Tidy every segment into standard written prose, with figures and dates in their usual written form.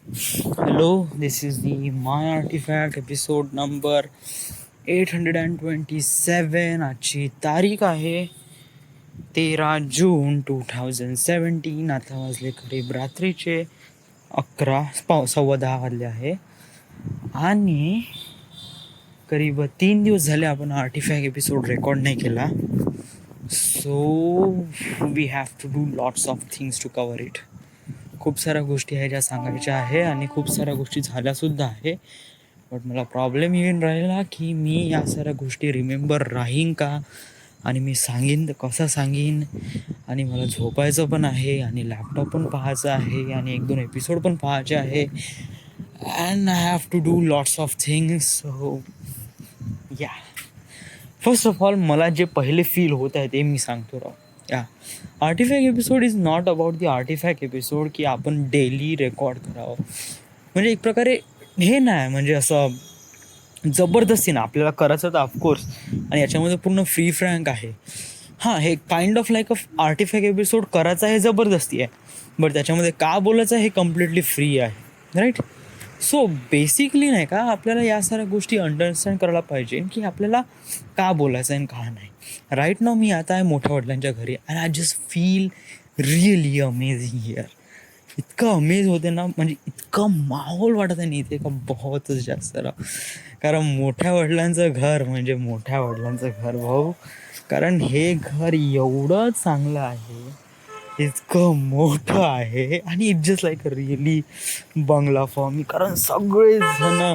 Hello, this is the My Artifact episode number 827. आजची तारीख आहे 13 जून 2017. आता वाजले करीब रात्रीचे 11 वाजले आहे आणि करीब 3 दिवस झाले आपण आर्टिफॅक्ट एपिसोड रेकॉर्ड नाही केला. So we have to do lots of things to cover it. खूप साऱ्या गोष्टी आहे ज्या सांगायच्या आहे आणि खूप साऱ्या गोष्टी झाल्यासुद्धा आहे. बट मला प्रॉब्लेम येऊन राहिला की मी या साऱ्या गोष्टी रिमेंबर राहीन का आणि मी सांगीन तर कसं सांगीन. आणि मला झोपायचं पण आहे आणि लॅपटॉप पण पाहायचं आहे आणि 1-2 एपिसोड पण पाहायचे आहे. And I have to do lots of things. So yeah, first of all मला जे पहिले फील होत आहे ते मी सांगतो राव. या artefact episode is not about the artefact episode की आपण डेली रेकॉर्ड करावं. म्हणजे एक प्रकारे हे नाही, म्हणजे असं जबरदस्ती ना आपल्याला करायचं तर ऑफकोर्स. आणि याच्यामध्ये पूर्ण फ्री फ्रँक आहे. हां, हे kind of like artefact episode करायचा हे जबरदस्ती आहे. बट त्याच्यामध्ये का बोलायचं हे कम्प्लिटली फ्री आहे, राईट. सो बेसिकली नाही का आपल्याला या साऱ्या गोष्टी अंडरस्टँड करायला पाहिजे की आपल्याला का बोलायचं आहे आणि का नाही. राईट नाव मी आता आहे मोठ्या वडिलांच्या घरी and I just feel really amazing here. इतकं अमेज होते ना, म्हणजे इतकं माहोल वाटत आहे नाही इथे का बहुतच जास्त राव. कारण मोठ्या वडिलांचं घर म्हणजे मोठ्या वडिलांचं घर भाऊ. कारण हे घर एवढं चांगलं आहे, इतकं मोठं आहे आणि it just like a really बंगला फॉर मी. कारण सगळेजण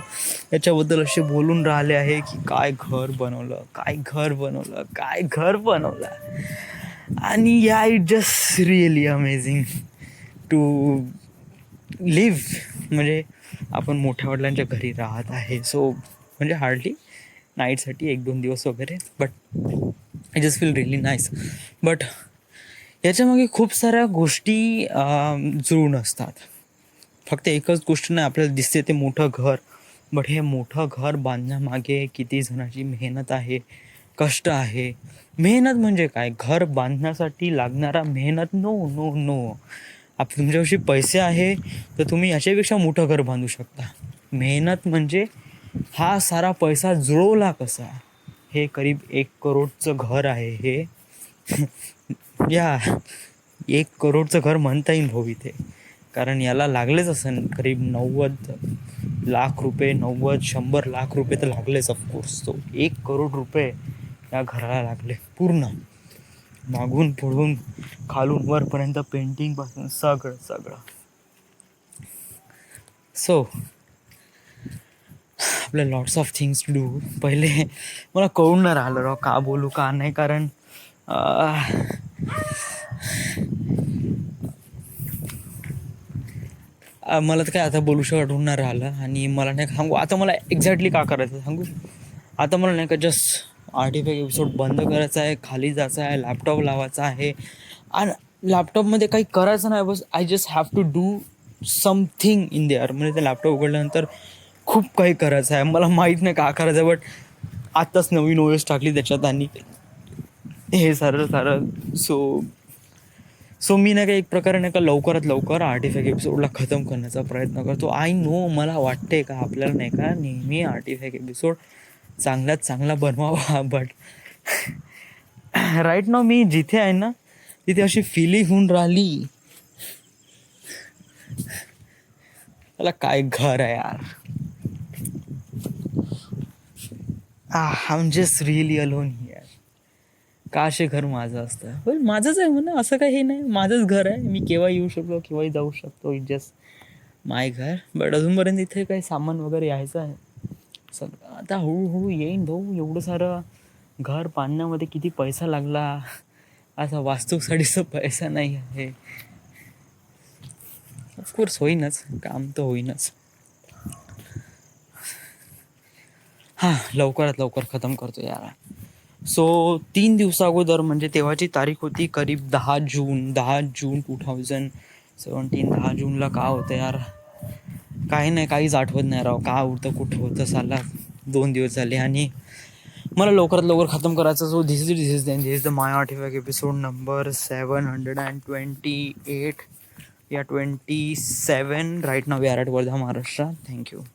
याच्याबद्दल असे बोलून राहिले आहे की काय घर बनवलं, काय घर बनवलं, काय घर बनवलं. आणि yeah it just really amazing to live. म्हणजे आपण मोठ्या वडिलांच्या घरी राहत आहे. सो म्हणजे हार्डली नाईटसाठी 1-2 दिवस वगैरे. But I just feel really nice. But याच्यामागे खूप साऱ्या गोष्टी जुळून असतात. फक्त एकच गोष्ट नाही आपल्याला दिसते ते मोठं घर. बट हे मोठं घर बांधण्यामागे किती जणांची मेहनत आहे, कष्ट आहे. मेहनत म्हणजे काय, घर बांधण्यासाठी लागणारा मेहनत नो नो नो. तुमच्यापाशी पैसे आहे तर तुम्ही याच्यापेक्षा मोठं घर बांधू शकता. मेहनत म्हणजे हा सारा पैसा जुळवला कसा. हे करीब 1 करोडचं घर आहे हे. या 1 करोडचं घर म्हणता येईल भाऊ इथे. कारण याला लागलेच असेल करीब 90 लाख रुपये, 90-100 लाख रुपये तर लागलेच ऑफकोर्स. तो 1 करोड रुपये या घराला लागले पूर्ण, मागून पुढून खालून वरपर्यंत, पेंटिंगपासून सगळं सगळं. सो आपल्या lots of things to do. पहिले मला कळून नाही राहिलं राव का बोलू का नाही. कारण मला तर काय आता बोलूशी वाटून नाही राहिलं. आणि मला नाही सांगू आता मला एक्झॅक्टली का करायचं सांगू. आता मला नाही का जस्ट आर्टिफॅक्ट एपिसोड बंद करायचा आहे, खाली जायचं आहे, लॅपटॉप लावायचा आहे आणि लॅपटॉपमध्ये काही करायचं नाही. बस I just have to do something in there. म्हणजे ते लॅपटॉप उघडल्यानंतर खूप काही करायचं आहे. मला माहीत नाही का करायचं आहे. बट आत्ताच नवीन OS टाकली त्याच्यात आणि हे सारं. सो मी नाही का एक प्रकारे नाही का लवकरात लवकर आर्टिफॅक्ट एपिसोडला खतम करण्याचा प्रयत्न करतो. आय नो मला वाटते का आपल्याला नाही का नेहमी आर्टिफॅक्ट एपिसोड चांगल्यात चांगला बनवावा. बट राईट नाव मी जिथे आहे ना तिथे अशी फिलिंग होऊन राहिली त्याला काय घर आहे यार. I am just really alone here. का असे घर माझं असतं. पण माझंच आहे म्हणा, असं काही नाही. माझंच घर आहे, मी केव्हा येऊ शकतो केव्हाही जाऊ शकतो. इट जस्ट माय घर. बट अजूनपर्यंत इथे काही सामान वगैरे यायचं आहे सगळं. आता हळूहळू येईन भाऊ. एवढं सारं घर बांधण्यामध्ये किती पैसा लागला. असा वास्तूसाठीचा पैसा नाही आहे. ऑफकोर्स होईनच, काम तर होईनच. हां, लवकरात लवकर खतम करतो यार. सो 3 दिवसा अगोदर म्हणजे तेव्हाची तारीख होती करीब 10 जून 2017. 10 जूनला का होतं यार काही नाही, काहीच आठवत नाही राव. का होतं कुठं होतं साला. 2 दिवस झाले आणि मला लवकरात लवकर खतम करायचं. So this is the my artefact episode number 728. Yeah, 27. Right now we are at Wardha, Maharashtra. Thank you.